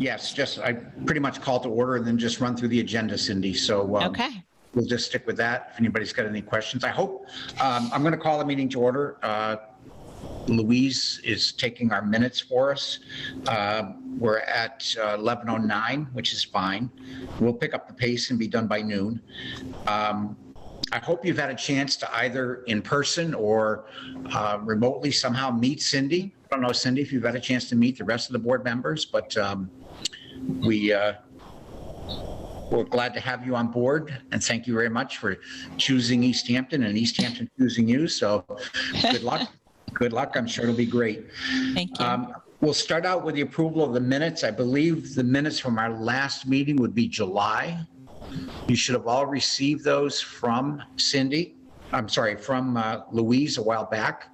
Yes, just I pretty much call to order and then just run through the agenda, Cindy. So Okay. we'll just stick with that. If anybody's got any questions, I hope. I'm going to call the meeting to order. Louise is taking our minutes for us. We're at 11:09, which is fine. We'll pick up the pace and be done by noon. I hope you've had a chance to either in person or remotely somehow meet Cindy. I don't know, Cindy, if you've had a chance to meet the rest of the board members, but we're glad to have you on board, and thank you very much for choosing Easthampton and Easthampton choosing you. So good luck. Good luck. I'm sure it'll be great. Thank you. We'll start out with the approval of the minutes. I believe the minutes from our last meeting would be July. You should have all received those from Cindy. I'm sorry, from Louise a while back.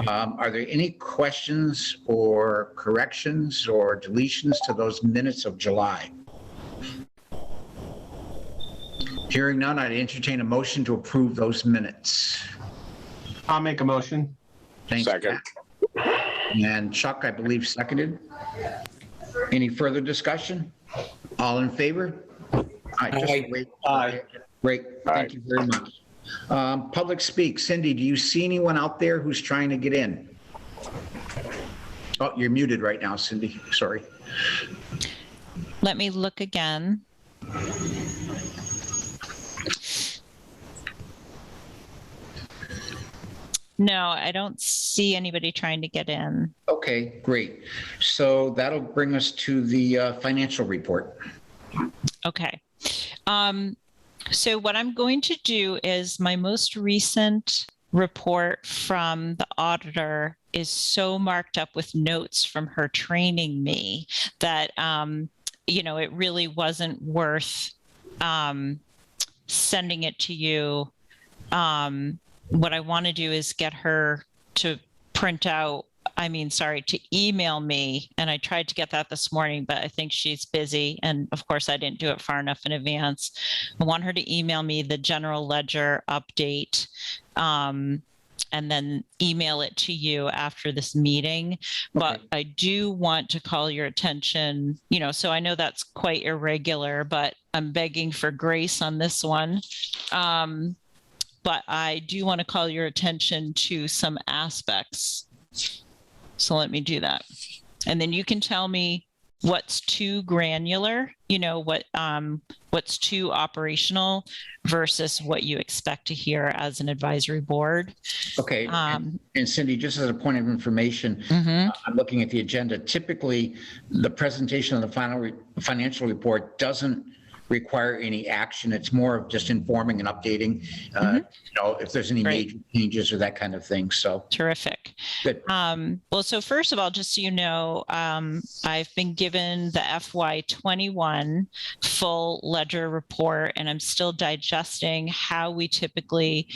Are there any questions or corrections or deletions to those minutes of July? Hearing none, I'd entertain a motion to approve those minutes. I'll make a motion. Thanks. Second. And Chuck, I believe, seconded. Any further discussion? All in favor? Wait. Great. Thank you very much. Public speak. Cindy, do you see anyone out there who's trying to get in? Oh, you're muted right now, Cindy. Sorry. Let me look again. No, I don't see anybody trying to get in. Okay, great. So that'll bring us to the financial report. Okay. So what I'm going to do is my most recent report from the auditor is so marked up with notes from her training me that, it really wasn't worth sending it to you. What I want to do is get her to to email me. And I tried to get that this morning, but I think she's busy. And of course, I didn't do it far enough in advance. I want her to email me the general ledger update and then email it to you after this meeting. But Okay. I do want to call your attention, so I know that's quite irregular, but I'm begging for grace on this one. But I do want to call your attention to some aspects. So let me do that. And then you can tell me what's too granular, what's too operational versus what you expect to hear as an advisory board. Okay. And Cindy, just as a point of information, I'm looking at the agenda. Typically, the presentation of the final financial report doesn't require any action. It's more of just informing and updating, if there's any Great. major changes or that kind of thing. So Terrific. good. Well, so first of all, just so you know, I've been given the FY21 full ledger report, and I'm still digesting how we typically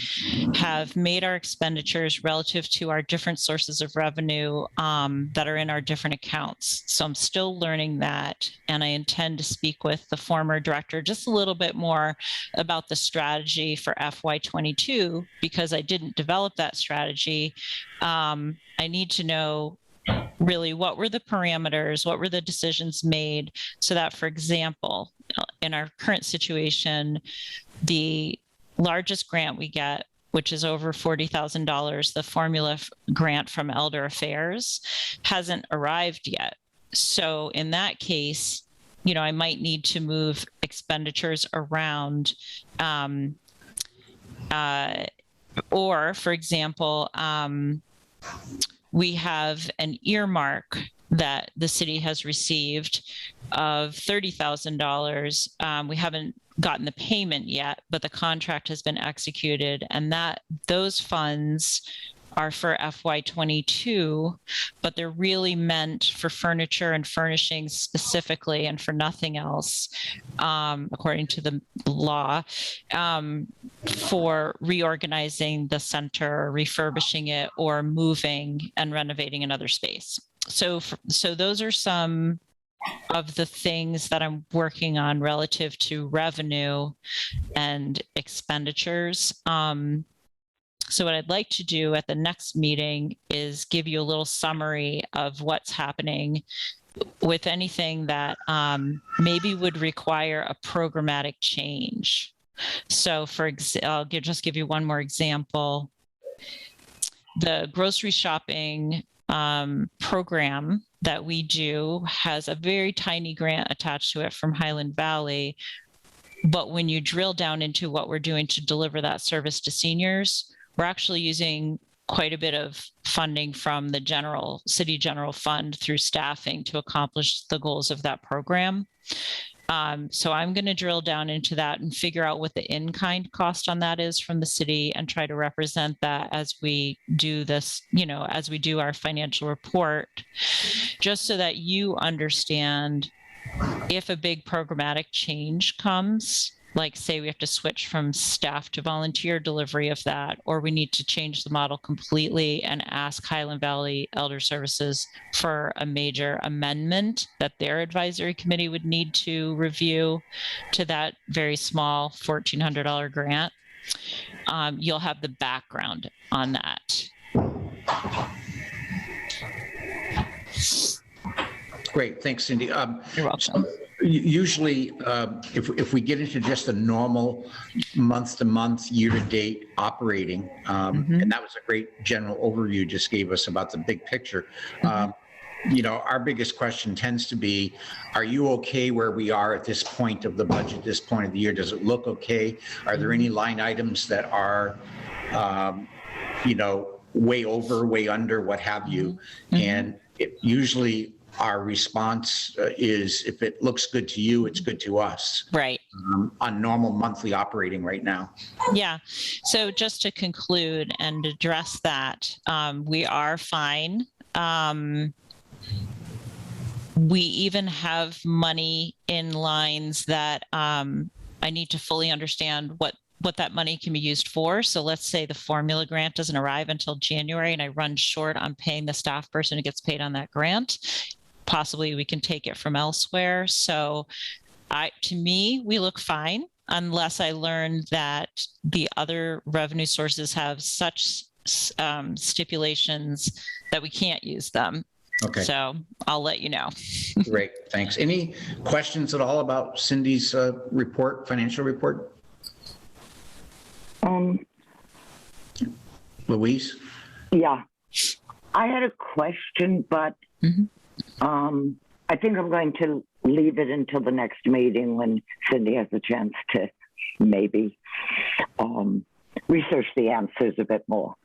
have made our expenditures relative to our different sources of revenue that are in our different accounts. So I'm still learning that, and I intend to speak with the former director just a little bit more about the strategy for FY22, because I didn't develop that strategy. I need to know really what were the parameters, what were the decisions made, so that, for example, in our current situation, the largest grant we get, which is over $40,000, the formula grant from Elder Affairs, hasn't arrived yet. So in that case, I might need to move expenditures around, or, for example, we have an earmark that the city has received of $30,000. We haven't gotten the payment yet, but the contract has been executed, and those funds are for FY22, but they're really meant for furniture and furnishings specifically and for nothing else, according to the law, for reorganizing the center, refurbishing it, or moving and renovating another space. So those are some of the things that I'm working on relative to revenue and expenditures. So what I'd like to do at the next meeting is give you a little summary of what's happening with anything that maybe would require a programmatic change. So I'll just give you one more example. The grocery shopping program that we do has a very tiny grant attached to it from Highland Valley. But when you drill down into what we're doing to deliver that service to seniors, we're actually using quite a bit of funding from the city general fund through staffing to accomplish the goals of that program. So I'm going to drill down into that and figure out what the in-kind cost on that is from the city and try to represent that as we do this, as we do our financial report, just so that you understand if a big programmatic change comes, like say we have to switch from staff to volunteer delivery of that, or we need to change the model completely and ask Highland Valley Elder Services for a major amendment that their advisory committee would need to review to that very small $1,400 grant. You'll have the background on that. Great, thanks, Cindy. You're welcome. Usually, if we get into just a normal month-to-month, year-to-date operating, and that was a great general overview you just gave us about the big picture. Our biggest question tends to be, are you okay where we are at this point of the budget, this point of the year? Does it look okay? Are there any line items that are, way over, way under, what have you? And usually our response is, if it looks good to you, it's good to us. Right. On normal monthly operating right now. Yeah. So just to conclude and address that, we are fine. We even have money in lines that I need to fully understand what that money can be used for. So let's say the formula grant doesn't arrive until January and I run short on paying the staff person who gets paid on that grant. Possibly we can take it from elsewhere. So to me, we look fine unless I learn that the other revenue sources have such stipulations that we can't use them. Okay. So I'll let you know. Great, thanks. Any questions at all about Cindy's report, financial report? Louise? Yeah, I had a question, but I think I'm going to leave it until the next meeting when Cindy has a chance to maybe research the answers a bit more.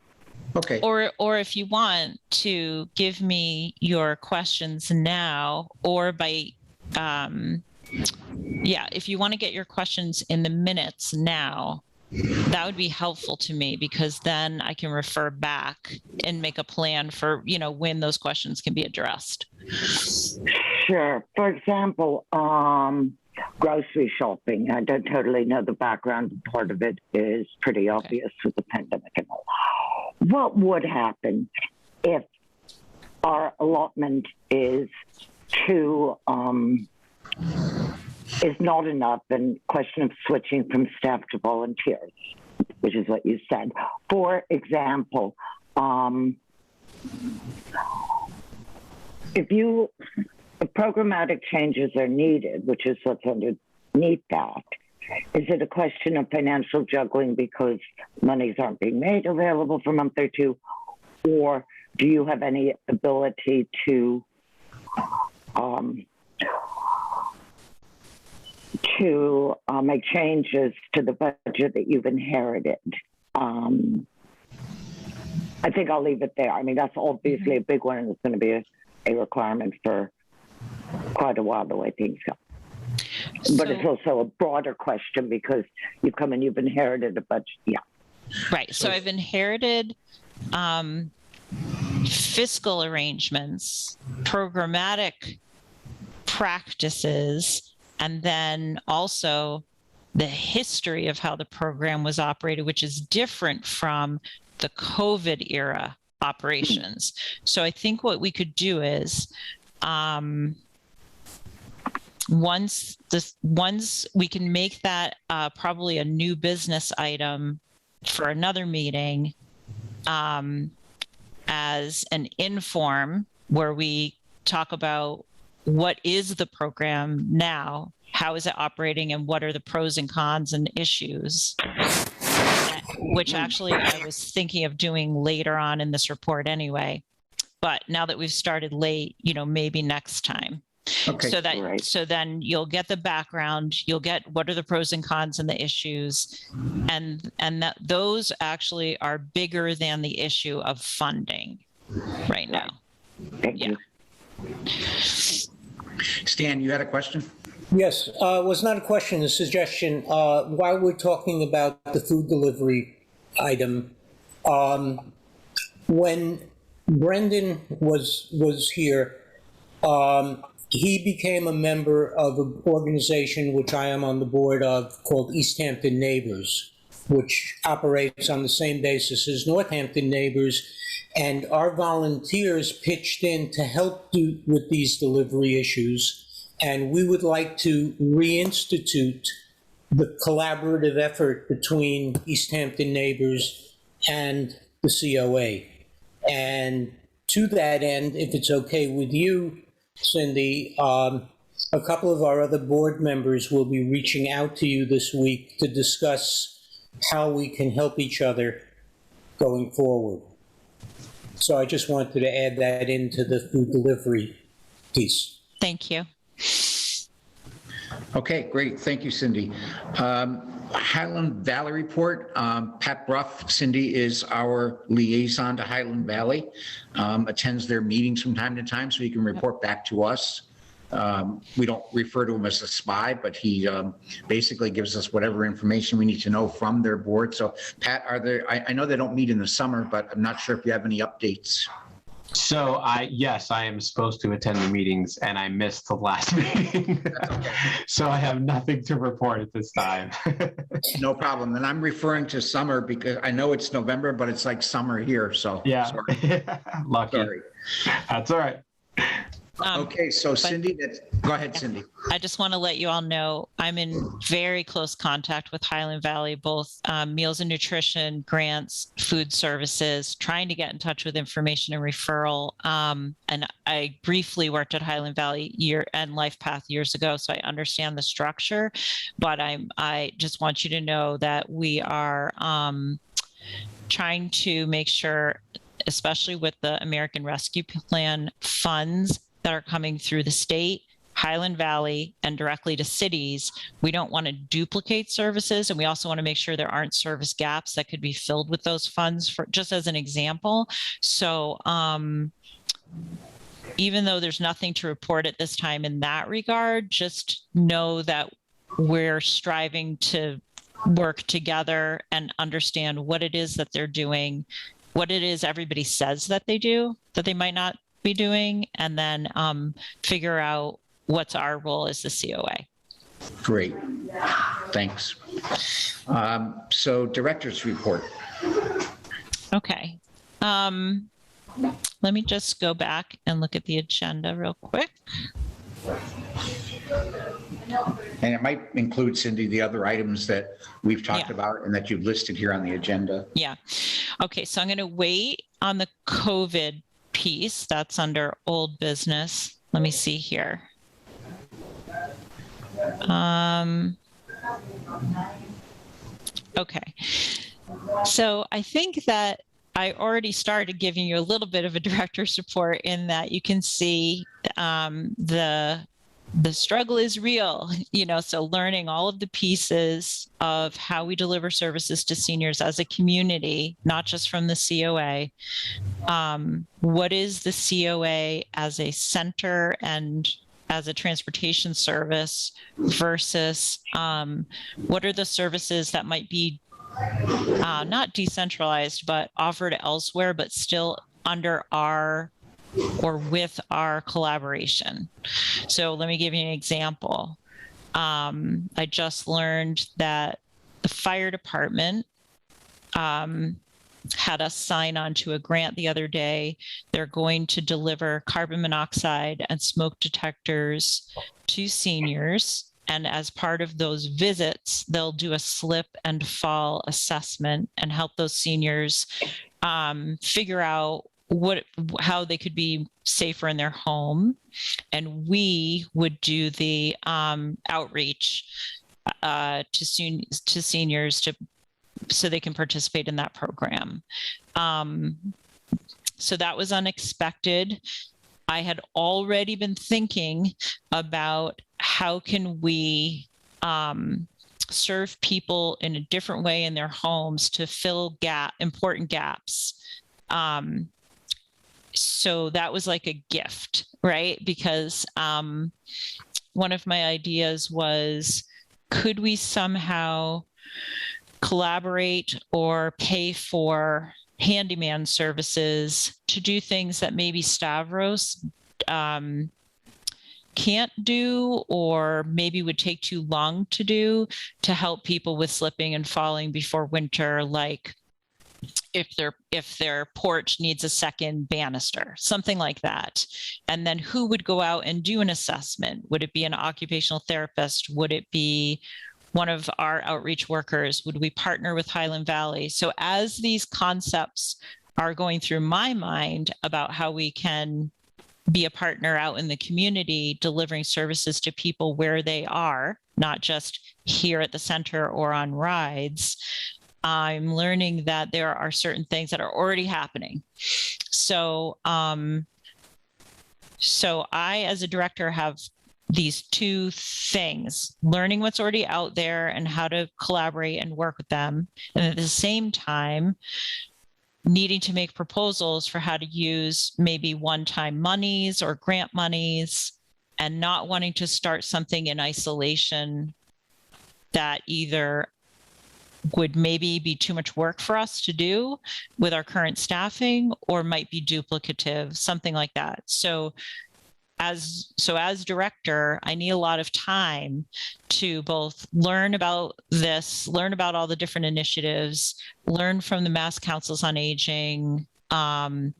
Okay. Or if you want to give me your questions now, or by, if you want to get your questions in the minutes now, that would be helpful to me, because then I can refer back and make a plan for, when those questions can be addressed. Sure. For example, grocery shopping. I don't totally know the background. Part of it is pretty obvious with the pandemic and all. What would happen if our allotment is not enough, and question of switching from staff to volunteers, which is what you said. For example, if programmatic changes are needed, which is what's underneath that, is it a question of financial juggling because monies aren't being made available for a month or two, or do you have any ability to make changes to the budget that you've inherited? I think I'll leave it there. I mean, that's obviously a big one, and it's going to be a requirement for quite a while, the way things go. But it's also a broader question because you've inherited a budget. Yeah. Right. So I've inherited fiscal arrangements, programmatic practices, and then also the history of how the program was operated, which is different from the COVID era operations. So I think what we could do is, once we can make that probably a new business item for another meeting, as an inform where we talk about what is the program now? How is it operating, and what are the pros and cons and issues? Which actually I was thinking of doing later on in this report anyway. But now that we've started late, maybe next time. Okay. Right. So then you'll get the background, you'll get what are the pros and cons and the issues, and that those actually are bigger than the issue of funding right now. Thank you. Stan, you had a question? Yes, it was not a question, a suggestion. While we're talking about the food delivery item, when Brendan was here, he became a member of an organization which I am on the board of called Easthampton Neighbors, which operates on the same basis as Northampton Neighbors. And our volunteers pitched in to help with these delivery issues. And we would like to reinstitute the collaborative effort between Easthampton Neighbors and the COA. And to that end, if it's okay with you, Cindy, a couple of our other board members will be reaching out to you this week to discuss how we can help each other going forward. So I just wanted to add that into the food delivery piece. Thank you. Okay, great. Thank you, Cindy. Highland Valley report. Pat Bruff, Cindy, is our liaison to Highland Valley, attends their meetings from time to time, so he can report back to us. We don't refer to him as a spy, but he basically gives us whatever information we need to know from their board. So Pat, I know they don't meet in the summer, but I'm not sure if you have any updates. So yes, I am supposed to attend the meetings and I missed the last meeting. Okay. So I have nothing to report at this time. No problem. And I'm referring to summer because I know it's November, but it's like summer here. So Yeah. sorry. Lucky. Sorry. That's all right. Okay, so Cindy, go ahead, Cindy. I just want to let you all know I'm in very close contact with Highland Valley, both meals and nutrition, grants, food services, trying to get in touch with information and referral. And I briefly worked at Highland Valley and Life Path years ago, so I understand the structure. But I just want you to know that we are trying to make sure, especially with the American Rescue Plan funds that are coming through the state, Highland Valley, and directly to cities, we don't want to duplicate services. And we also want to make sure there aren't service gaps that could be filled with those funds, for just as an example. So even though there's nothing to report at this time in that regard, just know that we're striving to work together and understand what it is that they're doing, what it is everybody says that they do, that they might not be doing, and then figure out what's our role as the COA. Great. Thanks. So director's report. Okay. Let me just go back and look at the agenda real quick. And it might include, Cindy, the other items that we've talked Yeah. about and that you've listed here on the agenda. Yeah. Okay. So I'm going to wait on the COVID piece. That's under old business. Let me see here. Okay. So I think that I already started giving you a little bit of a director's report in that you can see the struggle is real, so learning all of the pieces of how we deliver services to seniors as a community, not just from the COA. What is the COA as a center and as a transportation service versus what are the services that might be not decentralized, but offered elsewhere, but still under our or with our collaboration. So let me give you an example. I just learned that the fire department had us sign on to a grant the other day. They're going to deliver carbon monoxide and smoke detectors to seniors. And as part of those visits, they'll do a slip and fall assessment and help those seniors figure out how they could be safer in their home, and we would do the outreach to seniors so they can participate in that program. So that was unexpected. I had already been thinking about how can we serve people in a different way in their homes to fill important gaps. So that was like a gift, right? Because one of my ideas was, could we somehow collaborate or pay for handyman services to do things that maybe Stavros can't do, or maybe would take too long to do, to help people with slipping and falling before winter, like if their porch needs a second banister, something like that. And then who would go out and do an assessment? Would it be an occupational therapist? Would it be one of our outreach workers? Would we partner with Highland Valley? So as these concepts are going through my mind about how we can be a partner out in the community, delivering services to people where they are, not just here at the center or on rides, I'm learning that there are certain things that are already happening. So, so I, as a director, have these two things: learning what's already out there and how to collaborate and work with them. And at the same time, needing to make proposals for how to use maybe one-time monies or grant monies, and not wanting to start something in isolation that either would maybe be too much work for us to do with our current staffing, or might be duplicative, something like that. So as director, I need a lot of time to both learn about this, learn about all the different initiatives, learn from the Mass Councils on Aging, and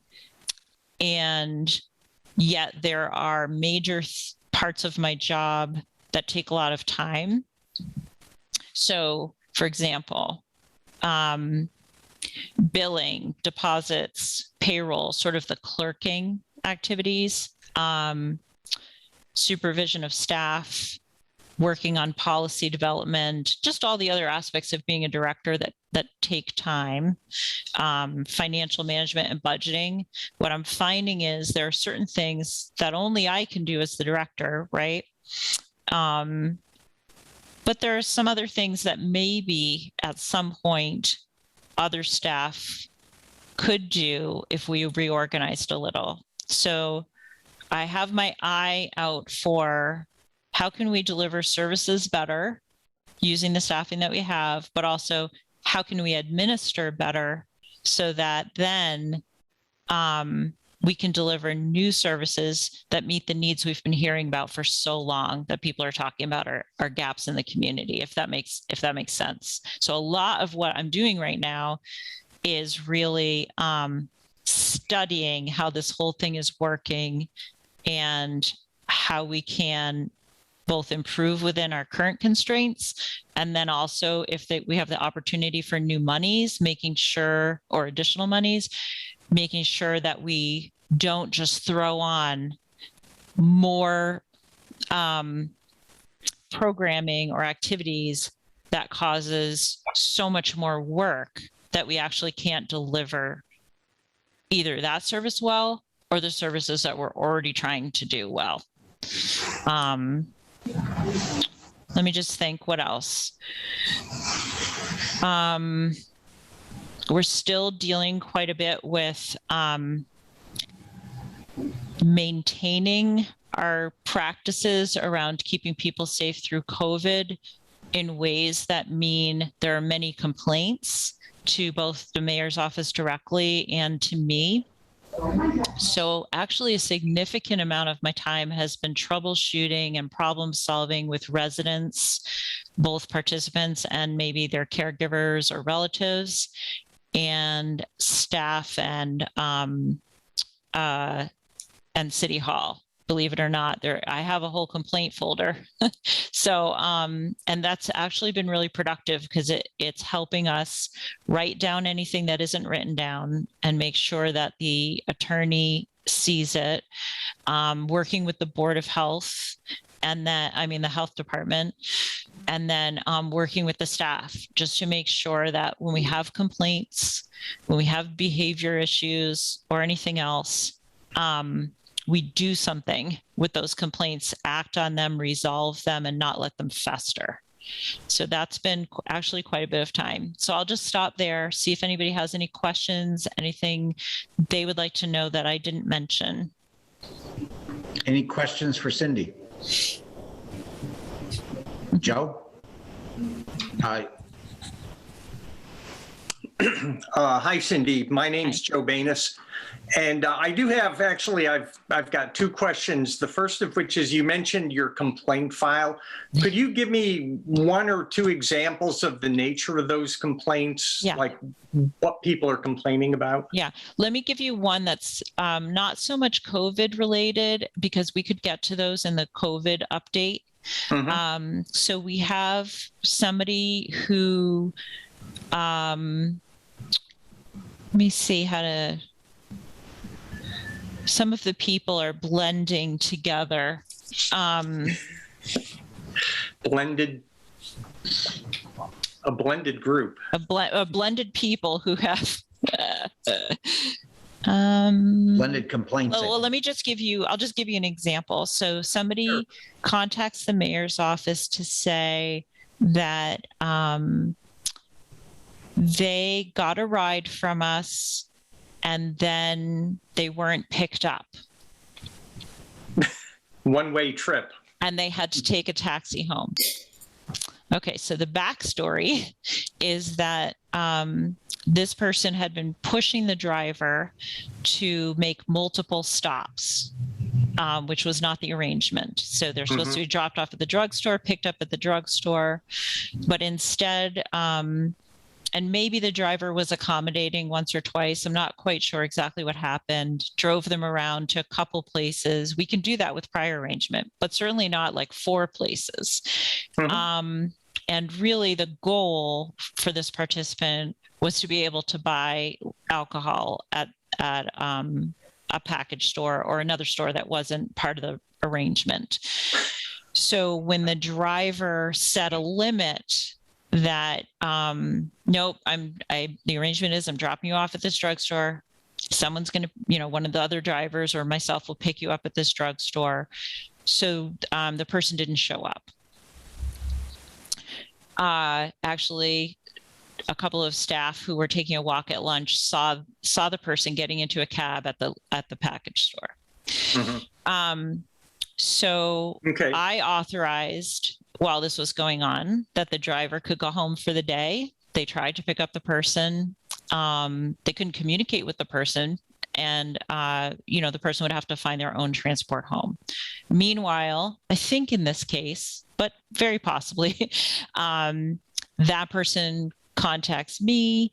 yet there are major parts of my job that take a lot of time. So, for example, billing, deposits, payroll, sort of the clerking activities, supervision of staff, working on policy development, just all the other aspects of being a director that take time, financial management and budgeting. What I'm finding is there are certain things that only I can do as the director, right? But there are some other things that maybe at some point other staff could do if we reorganized a little. So I have my eye out for how can we deliver services better using the staffing that we have, but also how can we administer better so that then we can deliver new services that meet the needs we've been hearing about for so long, that people are talking about are gaps in the community, if that makes sense. So a lot of what I'm doing right now is really studying how this whole thing is working and how we can both improve within our current constraints, and then also if we have the opportunity for new monies, making sure, or additional monies, making sure that we don't just throw on more programming or activities that causes so much more work that we actually can't deliver either that service well or the services that we're already trying to do well. Let me just think what else. We're still dealing quite a bit with maintaining our practices around keeping people safe through COVID in ways that mean there are many complaints to both the mayor's office directly and to me. So actually a significant amount of my time has been troubleshooting and problem solving with residents, both participants and maybe their caregivers or relatives, and staff and City Hall. believe it or not. I have a whole complaint folder. So, and that's actually been really productive because it's helping us write down anything that isn't written down and make sure that the attorney sees it, working with the Board of Health and the health department, and then working with the staff just to make sure that when we have complaints, when we have behavior issues or anything else, we do something with those complaints, act on them, resolve them, and not let them fester. So that's been actually quite a bit of time. So I'll just stop there, see if anybody has any questions, anything they would like to know that I didn't mention. Any questions for Cindy? Joe? Hi. Hi, Cindy. My name's Joe Banus. And I do have, actually, I've got two questions. The first of which is, you mentioned your complaint file. Could you give me one or two examples of the nature of those complaints? Yeah. Like what people are complaining about? Yeah, let me give you one that's not so much COVID related, because we could get to those in the COVID update. Mhm. So we have somebody who, let me see how to, some of the people are blending together. Blended, a blended group. A blended people who have, Blended complaints. I well, think. let me just I'll just give you an example. So somebody contacts the mayor's office to say that they got a ride from us and then they weren't picked up One-way trip. and they had to take a taxi home. Okay, so the backstory is that this person had been pushing the driver to make multiple stops, which was not the arrangement. So they're supposed to be dropped off at the drugstore, picked up at the drugstore, but instead, and maybe the driver was accommodating once or twice. I'm not quite sure exactly what happened. Drove them around to a couple places. We can do that with prior arrangement, but certainly not like 4 places. And really the goal for this participant was to be able to buy alcohol at a package store or another store that wasn't part of the arrangement. So when the driver set a limit that, nope, the arrangement is I'm dropping you off at this drugstore. Someone's going to, one of the other drivers or myself will pick you up at this drugstore. So the person didn't show up. Actually, a couple of staff who were taking a walk at lunch saw the person getting into a cab at the package store. So Okay. I authorized, while this was going on, that the driver could go home for the day. They tried to pick up the person. They couldn't communicate with the person. And, the person would have to find their own transport home. Meanwhile, I think in this case, but very possibly, that person contacts me,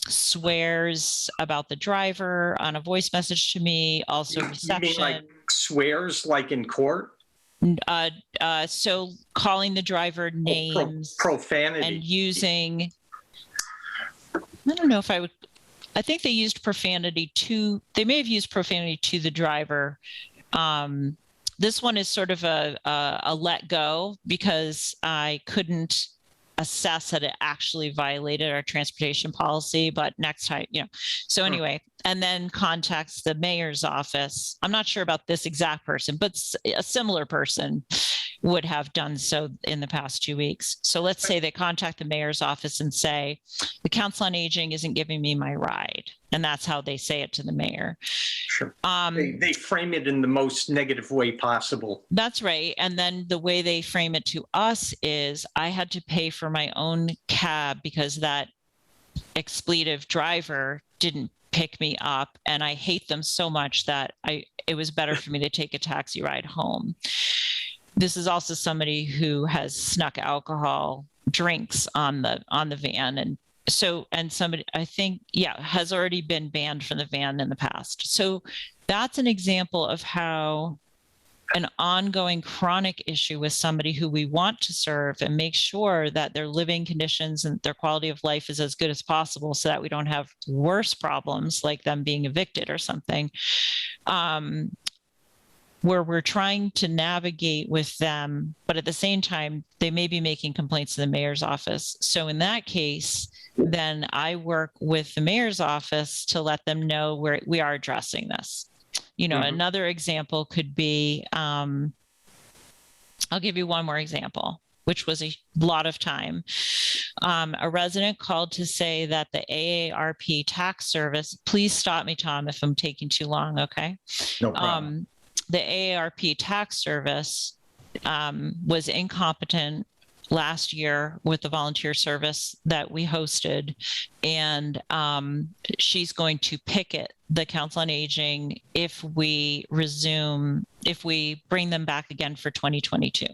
swears about the driver on a voice message to me, also reception. You mean like swears like in court? So calling the driver names, Profanity. and using, I don't know if I think they used profanity they may have used profanity to the driver. This one is sort of a let go because I couldn't assess that it actually violated our transportation policy, but next time, So anyway, and then contacts the mayor's office. I'm not sure about this exact person, but a similar person would have done so in the past 2 weeks. So let's say they contact the mayor's office and say, the Council on Aging isn't giving me my ride. And that's how they say it to the mayor. Sure. They frame it in the most negative way possible. That's right. And then the way they frame it to us is I had to pay for my own cab because that expletive driver didn't pick me up. And I hate them so much that it was better for me to take a taxi ride home. This is also somebody who has snuck alcohol drinks on the van. And somebody, I think, has already been banned from the van in the past. So that's an example of how an ongoing chronic issue with somebody who we want to serve and make sure that their living conditions and their quality of life is as good as possible so that we don't have worse problems like them being evicted or something, where we're trying to navigate with them, but at the same time, they may be making complaints to the mayor's office. So in that case, then I work with the mayor's office to let them know where we are addressing this. Another example could be, I'll give you one more example, which was a lot of time. A resident called to say that the AARP tax service, please stop me, Tom, if I'm taking too long, okay? No problem. The AARP tax service was incompetent last year with the volunteer service that we hosted, and she's going to picket the Council on Aging if we bring them back again for 2022.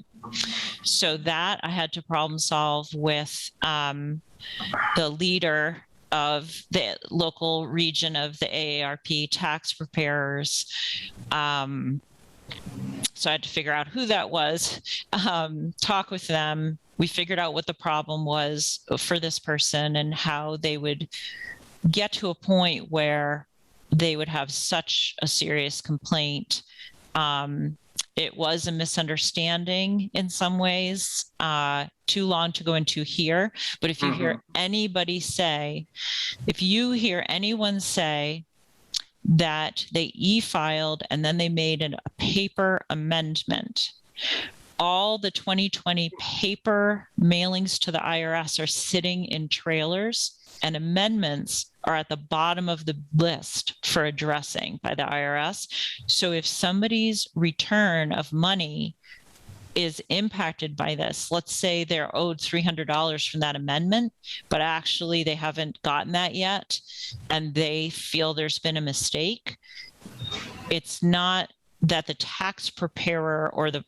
So that I had to problem solve with the leader of the local region of the AARP tax preparers. So I had to figure out who that was, talk with them. We figured out what the problem was for this person and how they would get to a point where they would have such a serious complaint. It was a misunderstanding in some ways, too long to go into here. But if you hear anybody say, if you hear anyone say that they e-filed and then they made a paper amendment, all the 2020 paper mailings to the IRS are sitting in trailers, and amendments are at the bottom of the list for addressing by the IRS. So if somebody's return of money is impacted by this, let's say they're owed $300 from that amendment, but actually they haven't gotten that yet, and they feel there's been a mistake, it's not that the tax preparer or the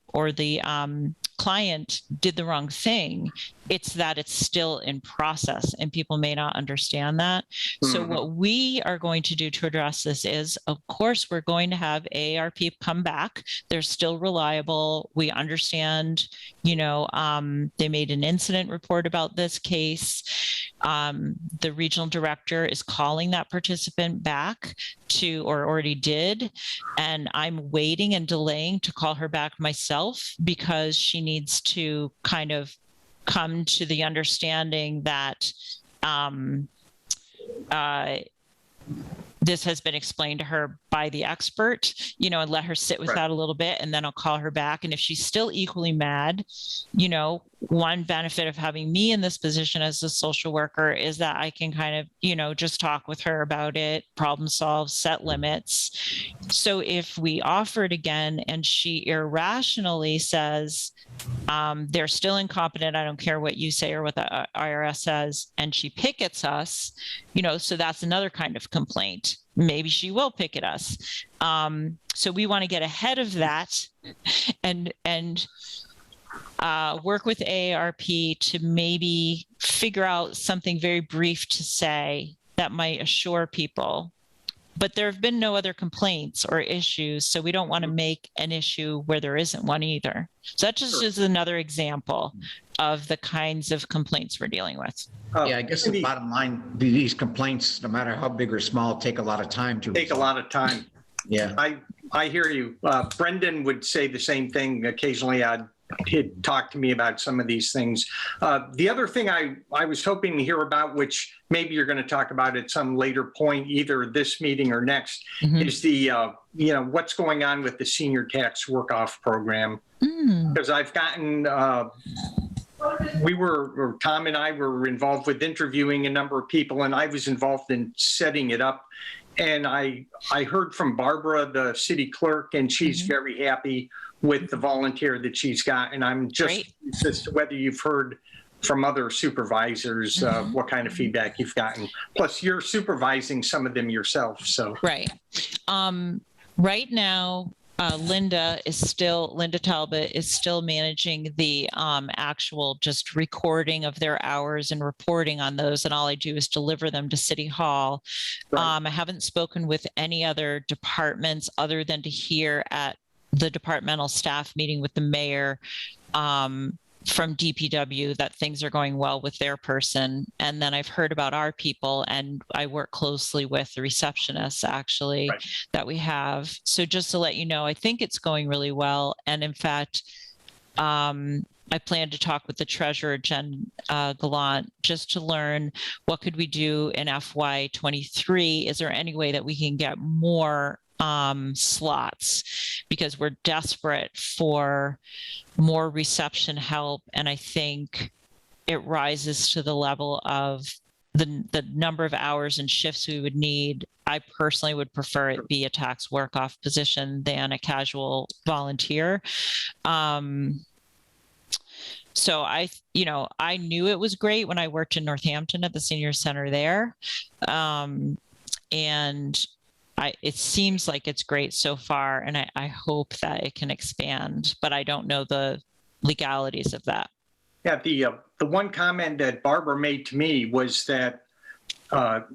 client did the wrong thing. It's that it's still in process, and people may not understand that. So what we are going to do to address this is, of course, we're going to have AARP come back. They're still reliable. We understand, they made an incident report about this case. The regional director is calling that participant back or already did. And I'm waiting and delaying to call her back myself because she needs to kind of come to the understanding that this has been explained to her by the expert, and let her sit with that a little bit, and then I'll call her back. And if she's still equally mad, one benefit of having me in this position as a social worker is that I can kind of, just talk with her about it, problem solve, set limits. So if we offer it again and she irrationally says, they're still incompetent, I don't care what you say or what the IRS says, and she pickets us, so that's another kind of complaint. Maybe she will picket us. So we want to get ahead of that and work with AARP to maybe figure out something very brief to say that might assure people. But there have been no other complaints or issues, so we don't want to make an issue where there isn't one either. So that just is another example of the kinds of complaints we're dealing with. Yeah, I guess the bottom line, these complaints, no matter how big or small, take a lot of time to Take a lot of time. Yeah. I hear you. Brendan would say the same thing. Occasionally he'd talk to me about some of these things. The other thing I was hoping to hear about, which maybe you're going to talk about at some later point, either this meeting or next, is the, what's going on with the senior tax work-off program. Because I've gotten, Tom and I were involved with interviewing a number of people, and I was involved in setting it up. And I heard from Barbara, the city clerk, and she's very happy with the volunteer that she's got. And I'm just curious as to whether you've heard from other supervisors, what kind of feedback you've gotten. Plus, you're supervising some of them yourself. So right now, Linda Talbot is still managing the actual just recording of their hours and reporting on those. And all I do is deliver them to City Hall. Right. I haven't spoken with any other departments other than to hear at the departmental staff meeting with the mayor from DPW that things are going well with their person. And then I've heard about our people, and I work closely with the receptionists actually Right. that we have. So just to let you know, I think it's going really well. And in fact, I plan to talk with the treasurer, Jen Gallant, just to learn what could we do in FY23. Is there any way that we can get more slots, because we're desperate for more reception help. And I think it rises to the level of the number of hours and shifts we would need. I personally would prefer it be a tax work-off position than a casual volunteer. So I knew it was great when I worked in Northampton at the senior center there. And it seems like it's great so far, and I hope that it can expand, but I don't know the legalities of that. Yeah, the one comment that Barbara made to me was that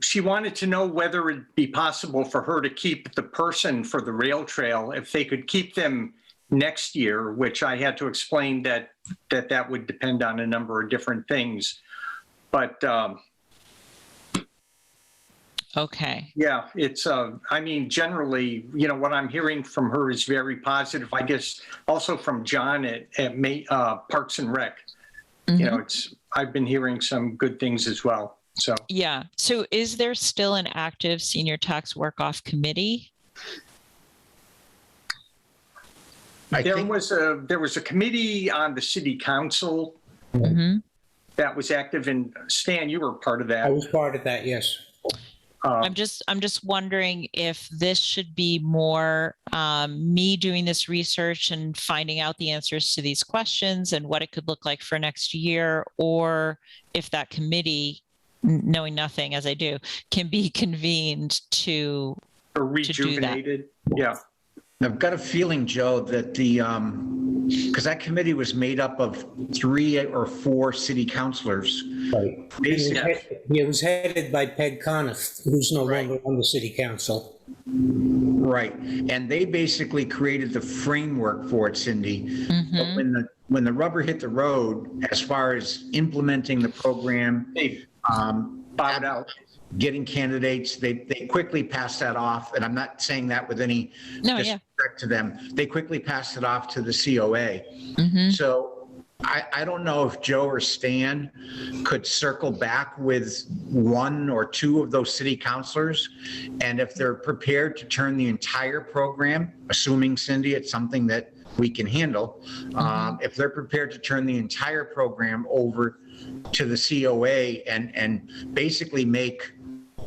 she wanted to know whether it'd be possible for her to keep the person for the rail trail, if they could keep them next year, which I had to explain that would depend on a number of different things. But okay. yeah, it's, generally, what I'm hearing from her is very positive. I guess also from John at Parks and Rec. Mm-hmm. I've been hearing some good things as well. So yeah. So is there still an active senior tax work-off committee? There was a committee on the city council Mm-hmm. that was active, and Stan, you were part of that. I was part of that, yes. I'm just wondering if this should be more me doing this research and finding out the answers to these questions and what it could look like for next year, or if that committee, knowing nothing as I do, can be convened to Or rejuvenated. Yeah. I've got a feeling, Joe, that because that committee was made up of 3 or 4 city councilors. Right. Basically, It was headed by Peg Conniff, who's no Right. longer on the city council. right. And they basically created the framework for it, Cindy. Mm-hmm. But when the rubber hit the road, as far as implementing the program, Bowed out. getting candidates, they quickly passed that off. And I'm not saying that with any disrespect to them. They quickly passed it off to the COA. Mm-hmm. So I don't know if Joe or Stan could circle back with 1 or 2 of those city councilors. And if they're prepared to turn the entire program, assuming, Cindy, it's something that we can handle. If they're prepared to turn the entire program over to the COA and basically make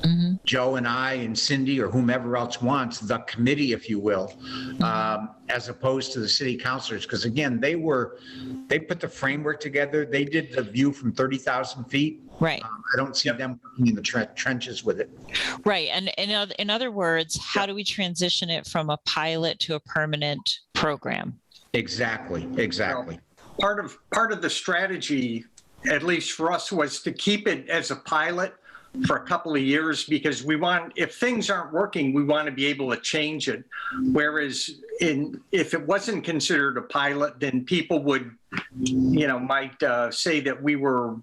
Mm-hmm. Joe and I and Cindy or whomever else wants the committee, if you will, as opposed to the city councilors. Because again, they put the framework together. They did the view from 30,000 feet. Right. I don't see them working in the trenches with it. Right. And in other words, how do we transition it from a pilot to a permanent program? Exactly. Part of the strategy, at least for us, was to keep it as a pilot for a couple of years, because if things aren't working, we want to be able to change it. Whereas if it wasn't considered a pilot, then people would, might say that we were,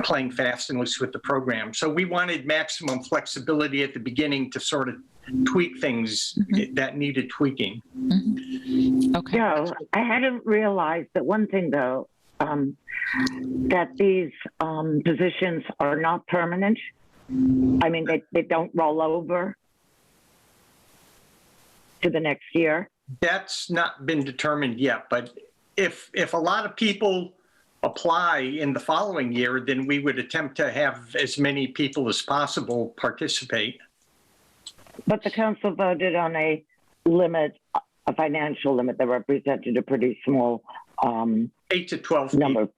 playing fast and loose with the program. So we wanted maximum flexibility at the beginning to sort of tweak things that needed tweaking. Mm-hmm. Okay. Joe, I hadn't realized that one thing, though, that these positions are not permanent. I mean, they don't roll over to the next year. That's not been determined yet, but if a lot of people apply in the following year, then we would attempt to have as many people as possible participate. But the council voted on a financial limit that represented a pretty small 8 to 12 number.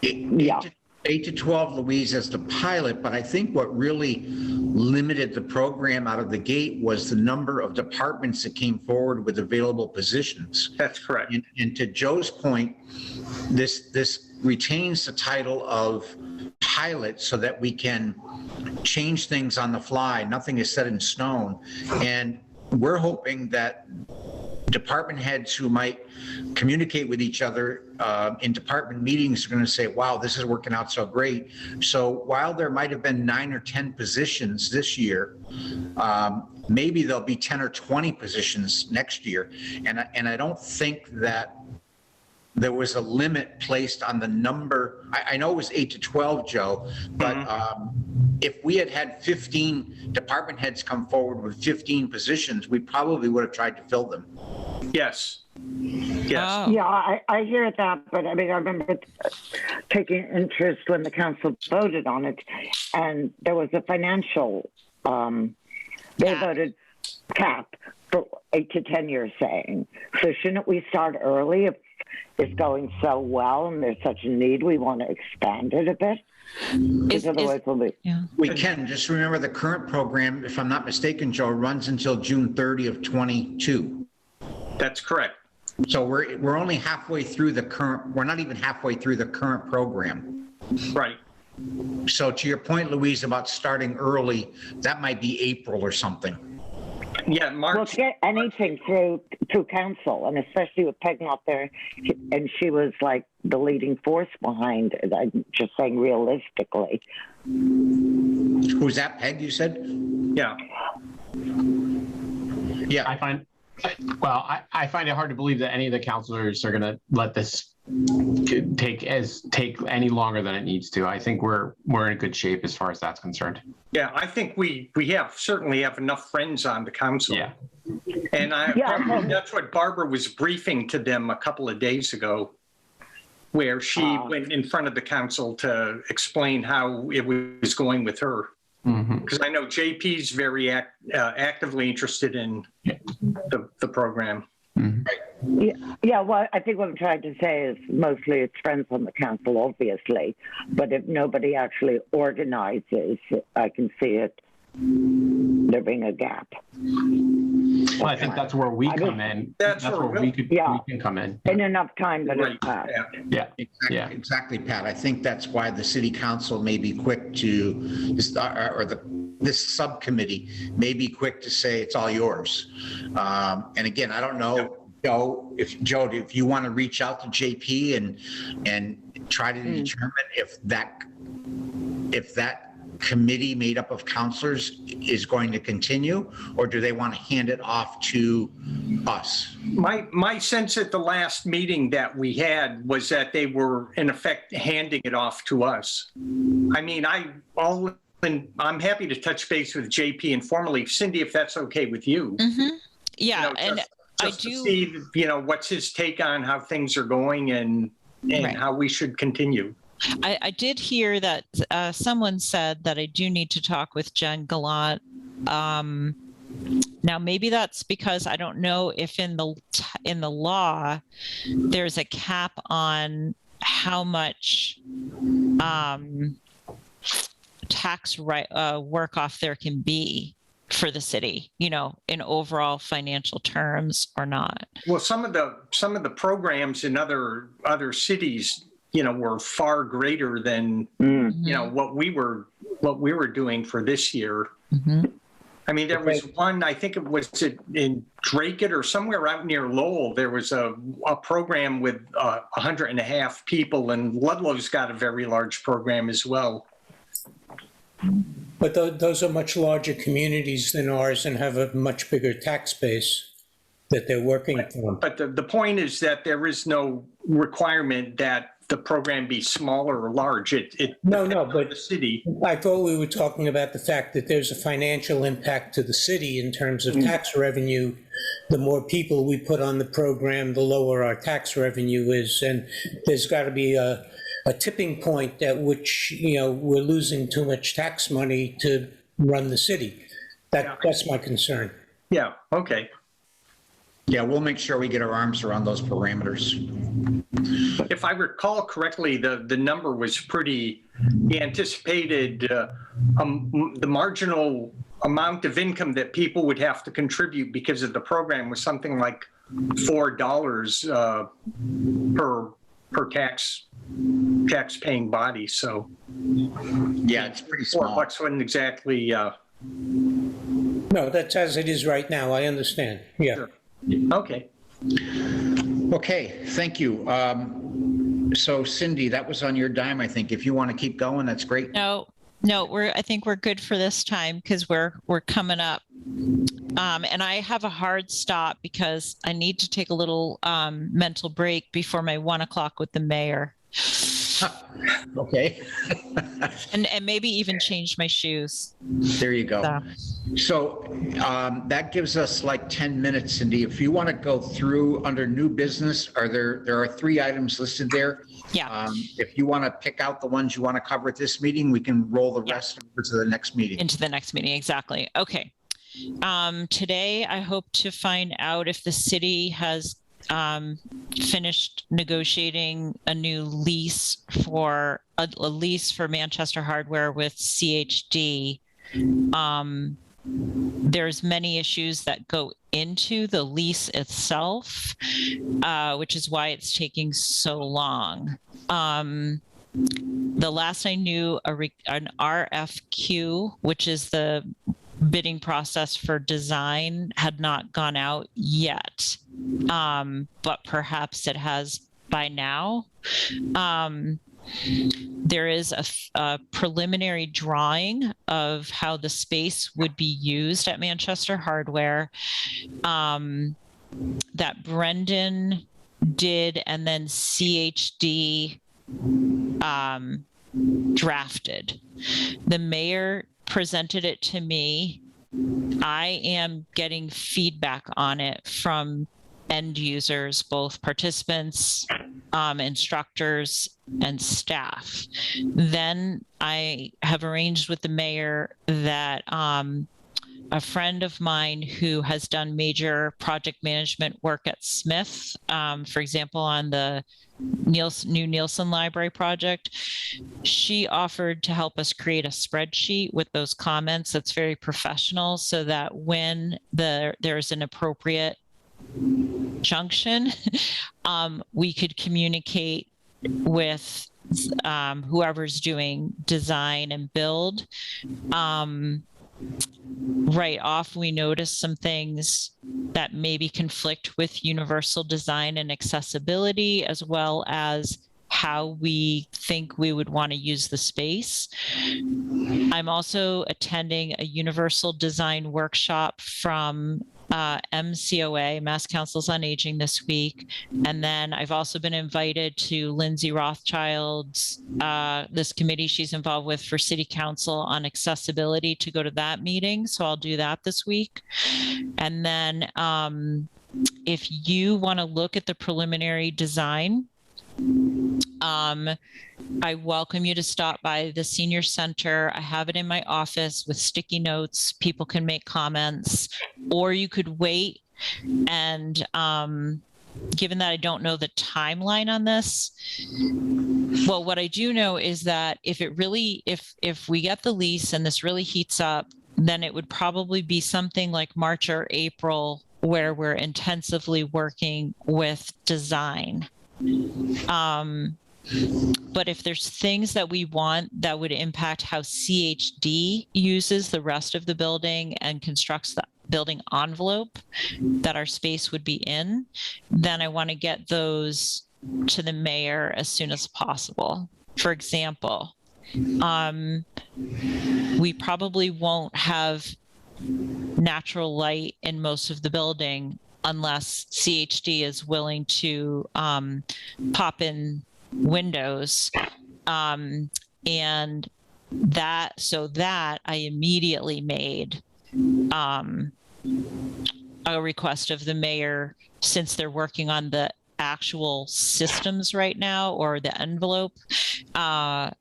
Yeah. 8 to 12, Louise, as the pilot. But I think what really limited the program out of the gate was the number of departments that came forward with available positions. That's correct. And to Joe's point, this retains the title of pilot so that we can change things on the fly. Nothing is set in stone. And we're hoping that department heads who might communicate with each other in department meetings are going to say, wow, this is working out so great. So while there might have been 9 or 10 positions this year, maybe there'll be 10 or 20 positions next year. And I don't think that there was a limit placed on the number. I know it was 8 to 12, Joe, but if we had had 15 department heads come forward with 15 positions, we probably would have tried to fill them. Yes. Yes. Oh. Yeah, I hear that, but I mean, I remember taking interest when the council voted on it, and there was a financial, they voted cap for 8 to 10 years saying. So shouldn't we start early if it's going so well and there's such a need, we want to expand it a bit? Because otherwise we'll be... Yeah. We can. Just remember the current program, if I'm not mistaken, Joe, runs until June 30 of 22. That's correct. So we're only halfway through the current, we're not even halfway through the current program. Right. So to your point, Louise, about starting early, that might be April or something. Yeah, Well, March. to get anything through council, and especially with Peg not there, and she was like the leading force behind it. I'm just saying realistically. Who's that, Peg, you said? Yeah. Yeah. I find it hard to believe that any of the counselors are going to let this take any longer than it needs to. I think we're in good shape as far as that's concerned. Yeah, I think we certainly have enough friends on the council. Yeah. And that's what Barbara was briefing to them a couple of days ago, where she went in front of the council to explain how it was going with her. Because I know JP's very actively interested in the program. Yeah, well, I think what I'm trying to say is mostly it's friends on the council, obviously. But if nobody actually organizes, I can see it there being a gap. Well, I think that's where we come in. That's where where we can come in. In enough time that Right. it's passed. Yeah. Exactly, Pat. I think that's why the city council may be quick to, this subcommittee may be quick to say it's all yours. And again, I don't know, Joe, if you want to reach out to JP and try to determine if that committee made up of counselors is going to continue, or do they want to hand it off to us? My sense at the last meeting that we had was that they were in effect handing it off to us. I mean, I'm happy to touch base with JP informally. Cindy, if that's okay with you. Yeah, and just to see, what's his take on how things are going and Right. how we should continue. I did hear that someone said that I do need to talk with Jen Gallant. Now, maybe that's because I don't know if in the law there's a cap on how much tax work off there can be for the city, in overall financial terms or not. Well, some of the programs in other cities, were far greater than what we were doing for this year. I mean, there was one, I think it was in Drake or somewhere out near Lowell. There was a program with 150 people, and Ludlow's got a very large program as well. But those are much larger communities than ours and have a much bigger tax base that they're working from. But the point is that there is no requirement that the program be small or large. No, but the city. I thought we were talking about the fact that there's a financial impact to the city in terms of tax revenue. The more people we put on the program, the lower our tax revenue is. And there's got to be a tipping point at which, we're losing too much tax money to run the city. That's my concern. Yeah, okay. Yeah, we'll make sure we get our arms around those parameters. if I recall correctly, the number was pretty, he anticipated the marginal amount of income that people would have to contribute because of the program was something like $4 per tax paying body. So Yeah, it's pretty small. $4 wasn't exactly. No, that's as it is right now. I understand. Yeah. Sure. Okay. Okay, thank you. So Cindy, that was on your dime, I think. If you want to keep going, that's great. No, I think we're good for this time because we're coming up. And I have a hard stop because I need to take a little mental break before my 1 o'clock with the mayor. Okay. and maybe even change my shoes. There you go. So that gives us like 10 minutes, Cindy. If you want to go through under new business, there are 3 items listed there. Yeah. If you want to pick out the ones you want to cover at this meeting, we can roll the rest over to the next meeting. Into the next meeting, exactly. Okay. Today, I hope to find out if the city has finished negotiating a new lease for a lease for Manchester Hardware with CHD. There's many issues that go into the lease itself, which is why it's taking so long. The last I knew, an RFQ, which is the bidding process for design, had not gone out yet, but perhaps it has by now. There is a preliminary drawing of how the space would be used at Manchester Hardware that Brendan did, and then CHD drafted. The mayor presented it to me. I am getting feedback on it from end users, both participants, instructors, and staff. Then I have arranged with the mayor that a friend of mine who has done major project management work at Smith, for example, on the new Nielsen Library project, she offered to help us create a spreadsheet with those comments that's very professional, so that when there's an appropriate junction, we could communicate with whoever's doing design and build. Right off, we noticed some things that maybe conflict with universal design and accessibility, as well as how we think we would want to use the space. I'm also attending a universal design workshop from MCOA, Mass Councils on Aging, this week. And then I've also been invited to Lindsay Rothschild's, this committee she's involved with for City Council on accessibility, to go to that meeting. So I'll do that this week. And then if you want to look at the preliminary design, I welcome you to stop by the senior center. I have it in my office with sticky notes. People can make comments, or you could wait. And given that I don't know the timeline on this, well, what I do know is that if we get the lease and this really heats up, then it would probably be something like March or April, where we're intensively working with design. But if there's things that we want that would impact how CHD uses the rest of the building and constructs the building envelope that our space would be in, then I want to get those to the mayor as soon as possible. For example, we probably won't have natural light in most of the building unless CHD is willing to pop in windows. And that I immediately made a request of the mayor, since they're working on the actual systems right now, or the envelope, that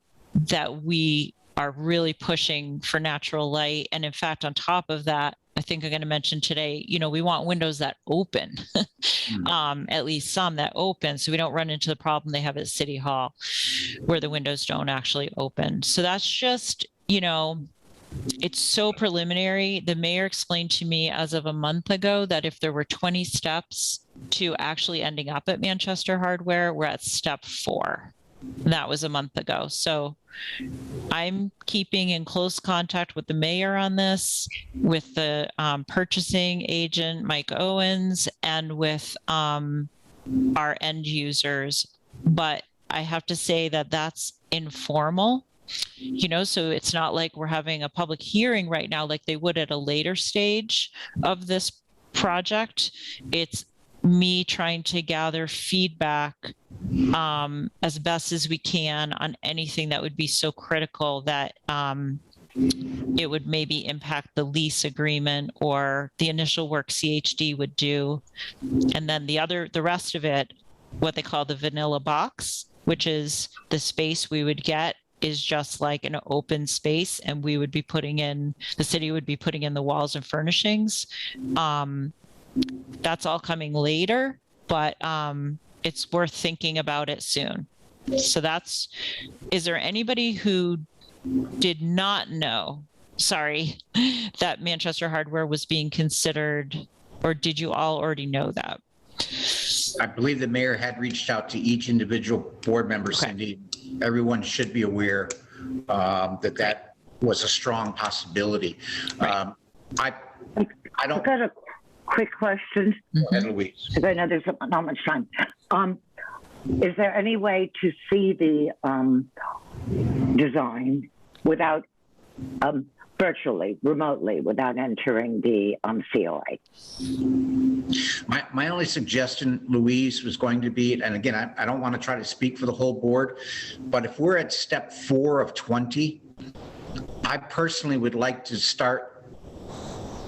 we are really pushing for natural light. And in fact, on top of that, I think I'm going to mention today, we want windows that open, at least some that open, so we don't run into the problem they have at City Hall where the windows don't actually open. So that's just, it's so preliminary. The mayor explained to me as of a month ago that if there were 20 steps to actually ending up at Manchester Hardware, we're at step 4. That was a month ago. So I'm keeping in close contact with the mayor on this, with the purchasing agent, Mike Owens, and with our end users. But I have to say that that's informal, so it's not like we're having a public hearing right now like they would at a later stage of this project. It's me trying to gather feedback as best as we can on anything that would be so critical that it would maybe impact the lease agreement or the initial work CHD would do. And then the rest of it, what they call the vanilla box, which is the space we would get, is just like an open space, and we would be the city would be putting in the walls and furnishings. That's all coming later, but it's worth thinking about it soon. So is there anybody who did not know, that Manchester Hardware was being considered, or did you all already know that? I believe the mayor had reached out to each individual board member, Okay. Cindy. Everyone should be aware that was a strong possibility. Right. I don't. I've got a quick question, Go ahead, Louise. because I know there's not much time. Is there any way to see the design without, virtually, remotely, without entering the COA? My only suggestion, Louise, was going to be, and again, I don't want to try to speak for the whole board, but if we're at step 4 of 20, I personally would like to start,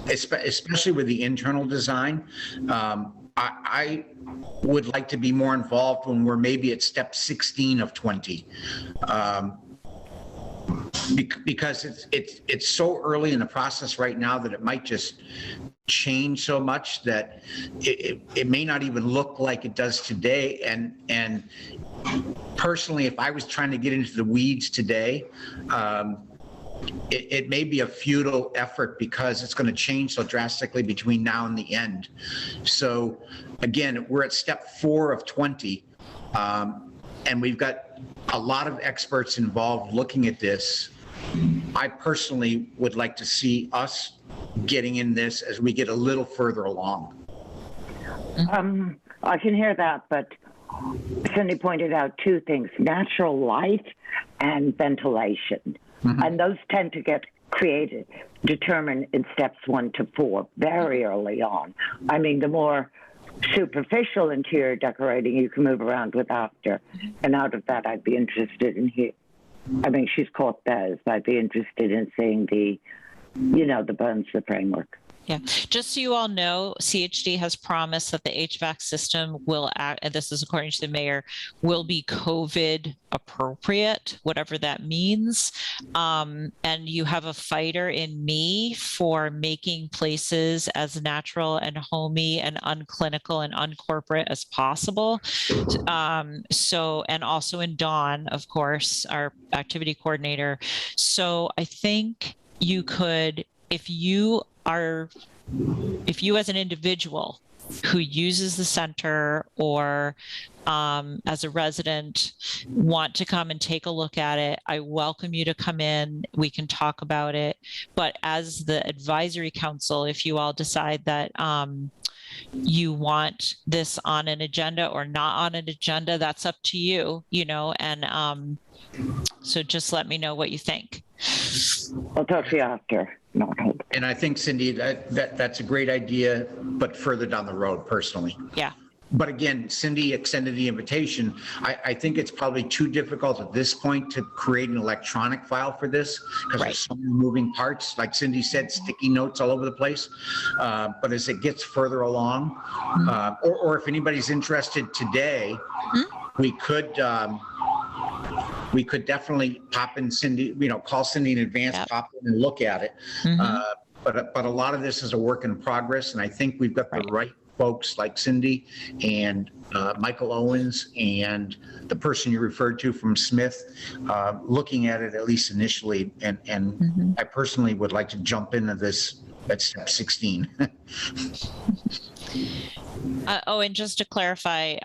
especially with the internal design. I would like to be more involved when we're maybe at step 16 of 20. Because it's so early in the process right now that it might just change so much that it may not even look like it does today. And personally, if I was trying to get into the weeds today, it may be a futile effort because it's going to change so drastically between now and the end. So again, we're at step 4 of 20, and we've got a lot of experts involved looking at this. I personally would like to see us getting in this as we get a little further along. I can hear that, but Cindy pointed out 2 things: natural light and ventilation. And those tend to get determined in steps 1 to 4 very early on. I mean, the more superficial interior decorating you can move around with after. And out of that, I'd be interested in she's caught those. I'd be interested in seeing the bones, the framework. Yeah, just so you all know, CHD has promised that the HVAC system will act, and this is according to the mayor, will be COVID appropriate, whatever that means. And you have a fighter in me for making places as natural and homey and unclinical and uncorporate as possible. And also in Dawn, of course, our activity coordinator. So I think you could, if you as an individual who uses the center or as a resident want to come and take a look at it, I welcome you to come in. We can talk about it. But as the advisory council, if you all decide that you want this on an agenda or not on an agenda, that's up to you, and so just let me know what you think. I'll talk to you after. No, And I think, Cindy, that's a great idea, but further down the road, personally. Yeah. But again, Cindy extended the invitation. I think it's probably too difficult at this point to create an electronic file for this because Right. there's so many moving parts. Like Cindy said, sticky notes all over the place. But as it gets further along, or if anybody's interested today, we could definitely pop in Cindy, call Cindy in advance, Yep. pop in and look at it. but a lot of this is a work in progress, and I think we've got the right folks like Cindy and Michael Owens and the person you referred to from Smith, looking at it at least initially, and I personally would like to jump into this at step 16. And just to clarify,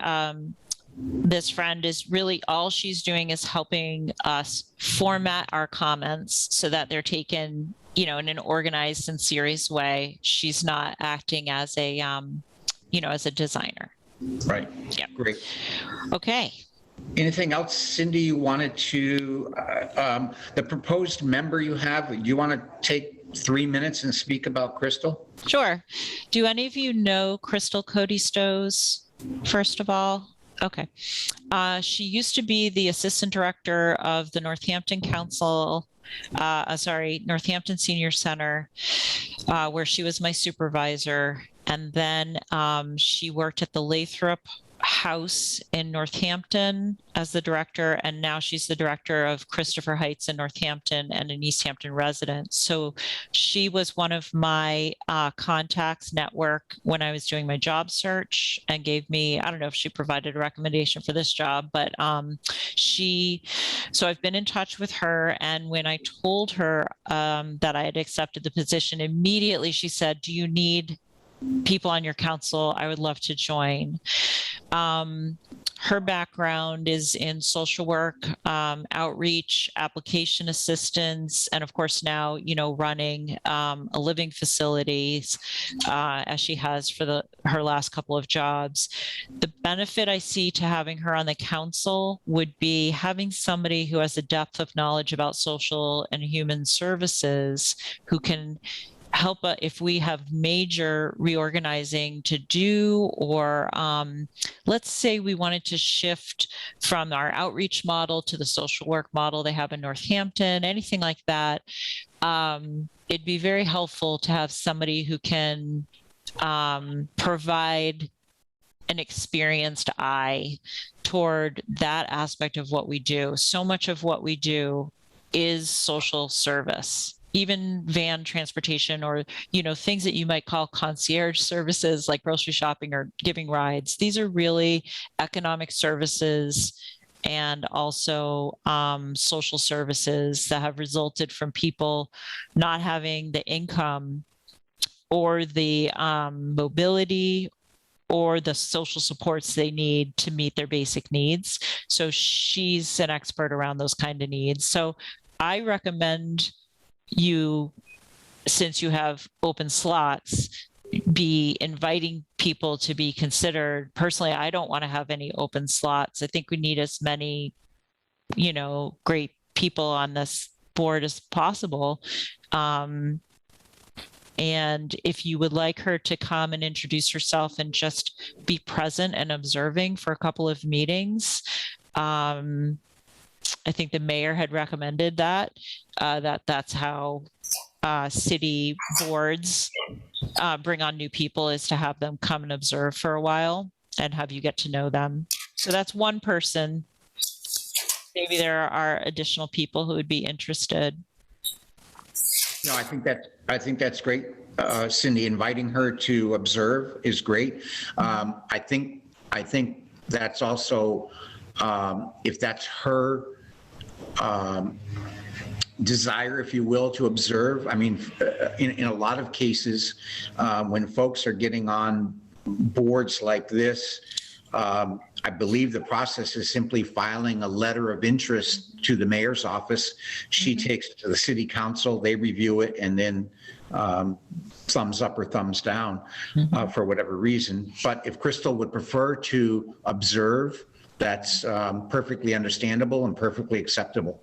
this friend is really, all she's doing is helping us format our comments so that they're taken, in an organized and serious way. She's not acting as a, as a designer. Right. Yeah. Great. Okay. Anything else, Cindy, you wanted to, the proposed member you have, do you want to take 3 minutes and speak about Crystal? Sure. Do any of you know Crystal Cody Stows, first of all? Okay. She used to be the assistant director of the Northampton Northampton Senior Center, where she was my supervisor. And then she worked at the Lathrop House in Northampton as the director, and now she's the director of Christopher Heights in Northampton and an Easthampton resident. So she was one of my contacts network when I was doing my job search, and gave me, I don't know if she provided a recommendation for this job, but so I've been in touch with her, and when I told her that I had accepted the position, immediately she said, "Do you need people on your council? I would love to join." Her background is in social work, outreach, application assistance, and of course now, running a living facilities, as she has for her last couple of jobs. The benefit I see to having her on the council would be having somebody who has a depth of knowledge about social and human services, who can help if we have major reorganizing to do, or let's say we wanted to shift from our outreach model to the social work model they have in Northampton, anything like that. It'd be very helpful to have somebody who can provide an experienced eye toward that aspect of what we do. So much of what we do is social service. Even van transportation, or things that you might call concierge services like grocery shopping or giving rides. These are really economic services, and also social services that have resulted from people not having the income or the mobility or the social supports they need to meet their basic needs. So she's an expert around those kind of needs. So I recommend you, since you have open slots, be inviting people to be considered. Personally, I don't want to have any open slots. I think we need as many, great people on this board as possible. And if you would like her to come and introduce herself and just be present and observing for a couple of meetings, I think the mayor had recommended that's how city boards bring on new people, is to have them come and observe for a while and have you get to know them. So that's one person. Maybe there are additional people who would be interested. No, I think that's great. Cindy, inviting her to observe is great. I think that's also, if that's her desire, if you will, to observe. I mean, in a lot of cases, when folks are getting on boards like this, I believe the process is simply filing a letter of interest to the mayor's office. She takes it to the city council, they review it, and then thumbs up or thumbs down for whatever reason. But if Crystal would prefer to observe, that's perfectly understandable and perfectly acceptable.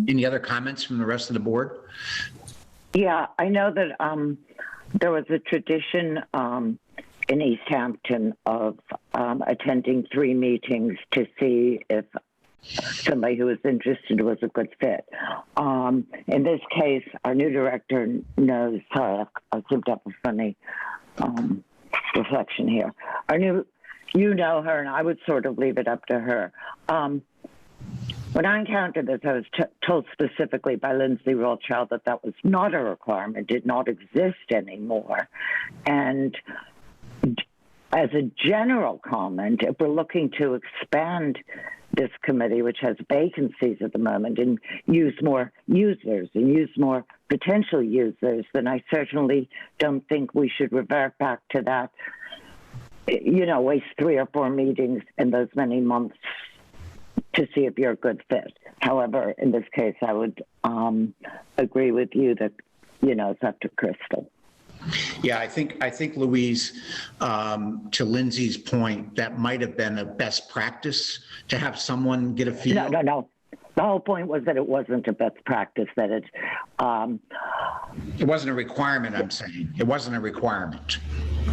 Any other comments from the rest of the board? Yeah, I know that there was a tradition in Easthampton of attending 3 meetings to see if somebody who was interested was a good fit. In this case, our new director knows her. I seem to have a funny reflection here. You know her, and I would sort of leave it up to her. When I encountered this, I was told specifically by Lindsay Rothschild that that was not a requirement, did not exist anymore. And as a general comment, if we're looking to expand this committee, which has vacancies at the moment, and use more users and use more potential users, then I certainly don't think we should revert back to that, waste 3 or 4 meetings in those many months to see if you're a good fit. However, in this case, I would agree with you that, it's up to Crystal. Yeah, I think Louise, to Lindsay's point, that might have been a best practice to have someone get a feel. No. The whole point was that it wasn't a best practice, that it wasn't a requirement, I'm saying. It wasn't a requirement.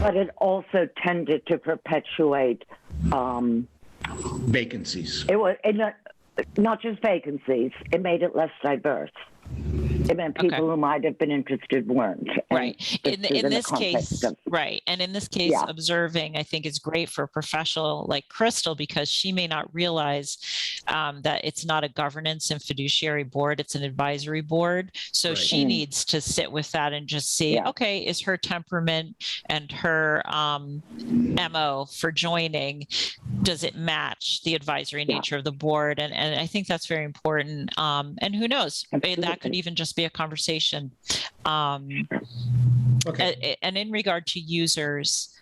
But it also tended to perpetuate vacancies. It was not just vacancies, it made it less diverse. It meant people who might have been interested weren't. Right. In this case, right. And in this case, observing, I think, is great for a professional like Crystal, because she may not realize that it's not a governance and fiduciary board, it's an advisory board. So she needs to sit with that and just see, okay, is her temperament and her MO for joining, does it match the advisory nature of the board? And I think that's very important. And who knows, that could even just be a conversation. And in regard to users,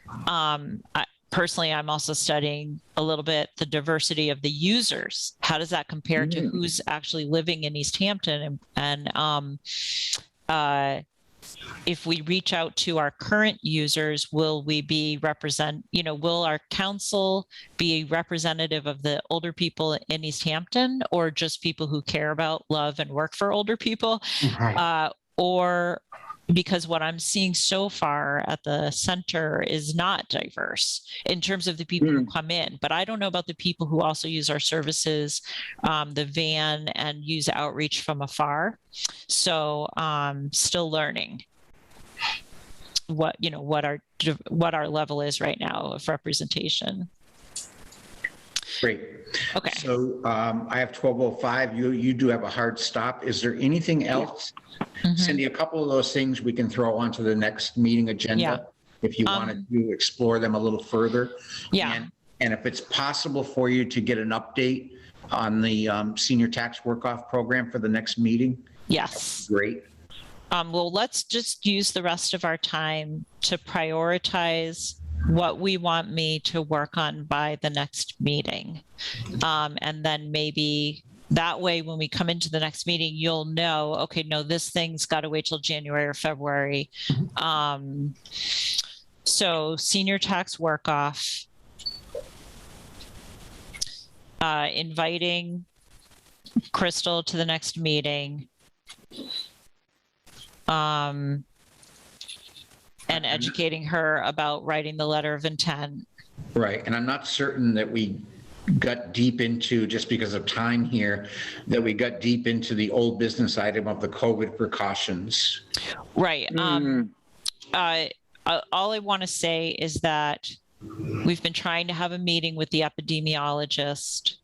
personally, I'm also studying a little bit the diversity of the users. How does that compare to who's actually living in Easthampton? And if we reach out to our current users, will we be will our council be representative of the older people in Easthampton, or just people who care about, love, and work for older people? Right. Or because what I'm seeing so far at the center is not diverse in terms of the people who come in, but I don't know about the people who also use our services, the van, and use outreach from afar. So still learning what our level is right now of representation. Great. Okay. So I have 12:05. You do have a hard stop. Is there anything else? Cindy, a couple of those things we can throw onto the next meeting agenda if you wanted to explore them a little further. Yeah. And if it's possible for you to get an update on the senior tax work-off program for the next meeting. Yes. Great. Well, let's just use the rest of our time to prioritize what we want me to work on by the next meeting. And then maybe that way, when we come into the next meeting, you'll know, okay, no, this thing's got to wait till January or February. So senior tax work-off, inviting Crystal to the next meeting, and educating her about writing the letter of intent. Right. And I'm not certain that we got deep into, just because of time here, that we got deep into the old business item of the COVID precautions. Right. All I want to say is that we've been trying to have a meeting with the epidemiologist.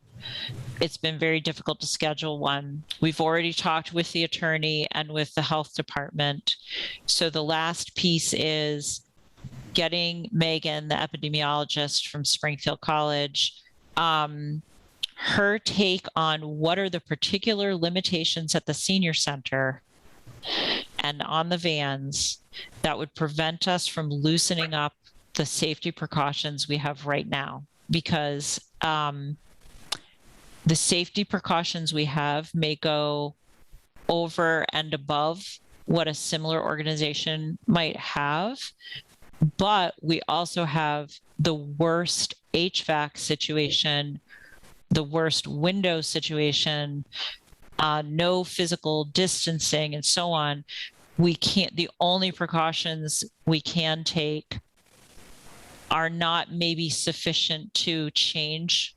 It's been very difficult to schedule one. We've already talked with the attorney and with the health department. So the last piece is getting Megan, the epidemiologist from Springfield College, her take on what are the particular limitations at the senior center and on the vans that would prevent us from loosening up the safety precautions we have right now. Because the safety precautions we have may go over and above what a similar organization might have, but we also have the worst HVAC situation, the worst window situation, no physical distancing, and so on. The only precautions we can take are not maybe sufficient to change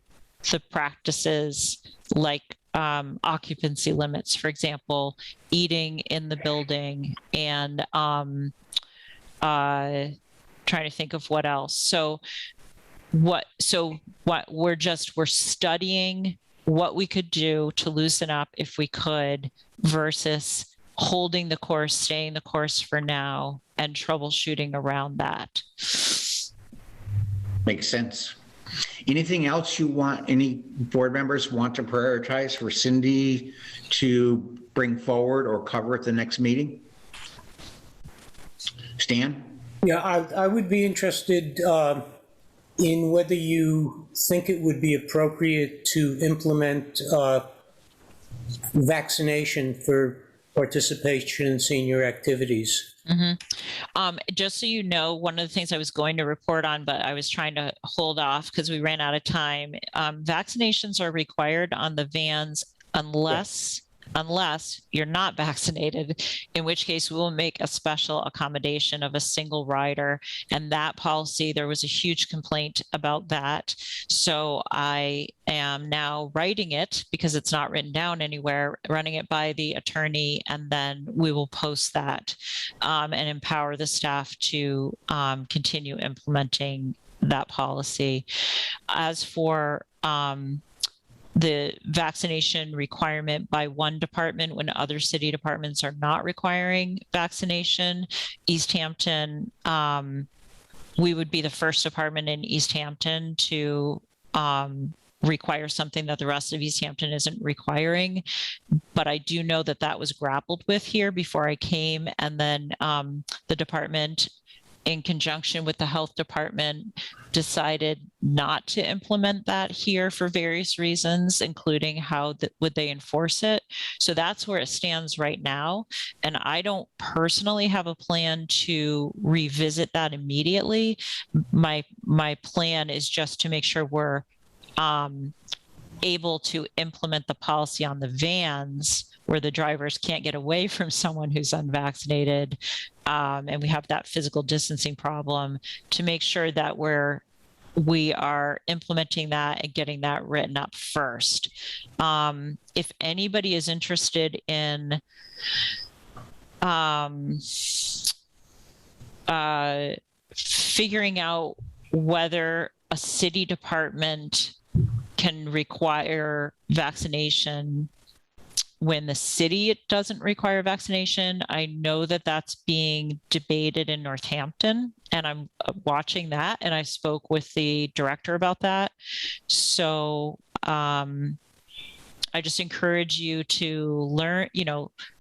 the practices, like occupancy limits, for example, eating in the building, and trying to think of what else. We're studying what we could do to loosen up if we could versus holding the course, staying the course for now, and troubleshooting around that. Makes sense. Anything else you want, any board members want to prioritize for Cindy to bring forward or cover at the next meeting? Stan? Yeah, I would be interested in whether you think it would be appropriate to implement vaccination for participation in senior activities. Just so you know, one of the things I was going to report on, but I was trying to hold off because we ran out of time. Vaccinations are required on the vans unless you're not vaccinated, in which case we will make a special accommodation of a single rider. And that policy, there was a huge complaint about that. So I am now writing it because it's not written down anywhere, running it by the attorney, and then we will post that and empower the staff to continue implementing that policy. As for the vaccination requirement by one department when other city departments are not requiring vaccination, Easthampton, we would be the first department in Easthampton to require something that the rest of Easthampton isn't requiring. But I do know that that was grappled with here before I came, and then the department, in conjunction with the health department, decided not to implement that here for various reasons, including how would they enforce it. So that's where it stands right now. And I don't personally have a plan to revisit that immediately. My plan is just to make sure we're able to implement the policy on the vans where the drivers can't get away from someone who's unvaccinated, and we have that physical distancing problem, to make sure that we are implementing that and getting that written up first. If anybody is interested in figuring out whether a city department can require vaccination when the city doesn't require vaccination, I know that that's being debated in Northampton, and I'm watching that, and I spoke with the director about that. So I just encourage you to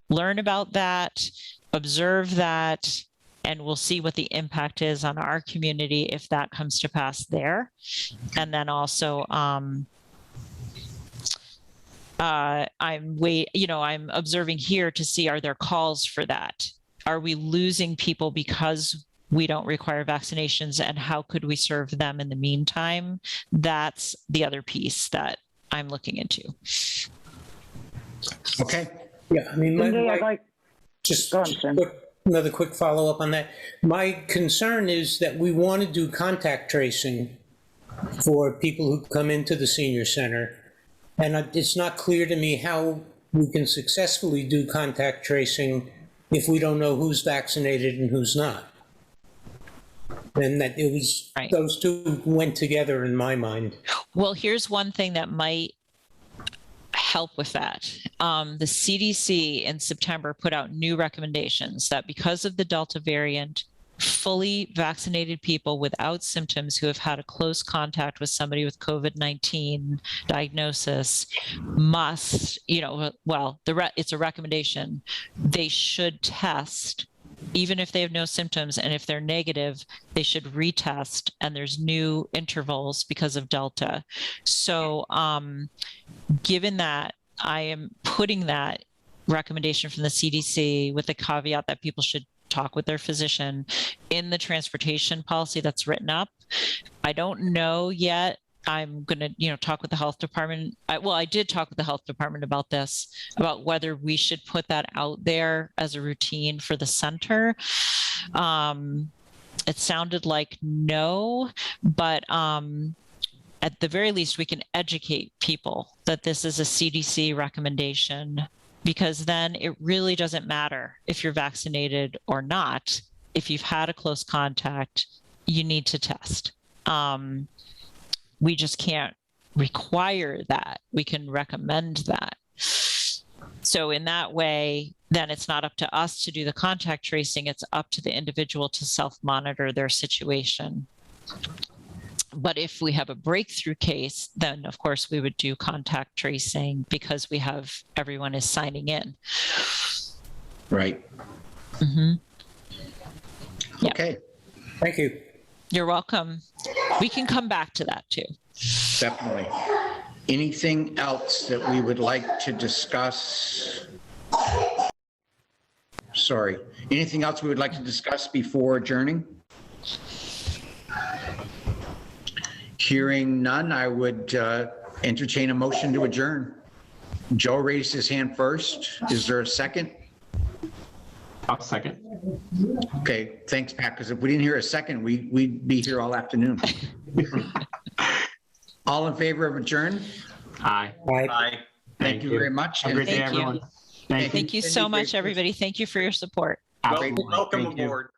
learn about that, observe that, and we'll see what the impact is on our community if that comes to pass there. And then also, I'm observing here to see, are there calls for that? Are we losing people because we don't require vaccinations, and how could we serve them in the meantime? That's the other piece that I'm looking into. Okay. Yeah, I mean, just Go on, Tim. another quick follow-up on that. My concern is that we want to do contact tracing for people who come into the senior center. And it's not clear to me how we can successfully do contact tracing if we don't know who's vaccinated and who's not. And that it was, right. Those two went together in my mind. Well, here's one thing that might help with that. The CDC in September put out new recommendations that because of the Delta variant, fully vaccinated people without symptoms who have had a close contact with somebody with COVID-19 diagnosis must, it's a recommendation. They should test even if they have no symptoms, and if they're negative, they should retest, and there's new intervals because of Delta. So given that, I am putting that recommendation from the CDC with the caveat that people should talk with their physician in the transportation policy that's written up. I don't know yet. I'm going to, talk with the health department. I did talk with the health department about this, about whether we should put that out there as a routine for the center. It sounded like no, but at the very least, we can educate people that this is a CDC recommendation, because then it really doesn't matter if you're vaccinated or not. If you've had a close contact, you need to test. We just can't require that. We can recommend that. So in that way, then it's not up to us to do the contact tracing. It's up to the individual to self-monitor their situation. But if we have a breakthrough case, then of course we would do contact tracing because we have everyone is signing in. Right. Mm-hmm. Yep. Okay, Thank you. You're welcome. We can come back to that too. definitely. Anything else that we would like to discuss? Sorry, anything else we would like to discuss before adjourning? Hearing none, I would entertain a motion to adjourn. Joe raised his hand first. Is there a second? I'll second. Okay, thanks, Pat, because if we didn't hear a second, we'd be here all afternoon. All in favor of adjourn? Aye. Bye. Bye. Thank you very much. Have a great day, Thank you. everyone. Thank you. Thank you so much, everybody. Thank you for your support. Absolutely. Welcome Thank you. aboard.